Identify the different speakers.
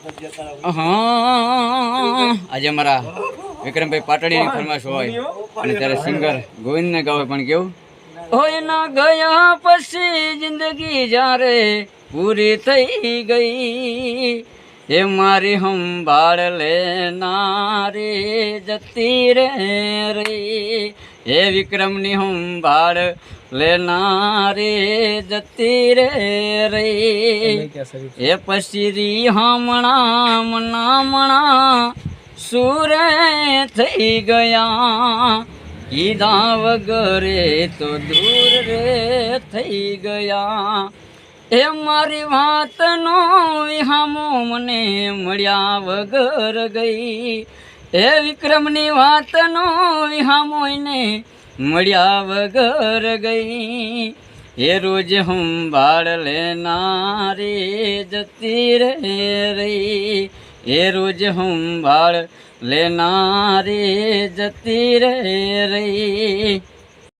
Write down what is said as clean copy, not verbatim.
Speaker 1: હા આજે અમારા વિક્રમભાઈ પાટડીની ફરમાશ હોય અને ત્યારે સિંગર ગોવિંદને ગાવે પણ કેવું હોય ના ગયા પછી જિંદગી જ્યારે પૂરી થઈ ગઈ એ મારી સંભાળ લેનારી જતી રે એ વિક્રમની સંભાળ લેનારી જતી રે એ પછી રી હમણાં મનામણા સુરે થઈ ગયા કીધા વગરે તો દૂર રે થઈ ગયા એ મારી વાતનો વિહામો મને મળ્યા વગર ગઈ એ વિક્રમની વાતનો વિહામો એને મળ્યા વગર ગઈ એ રોજ સંભાળ લેનારી જતી રે એ રોજ સંભાળ લેનારી જતી રે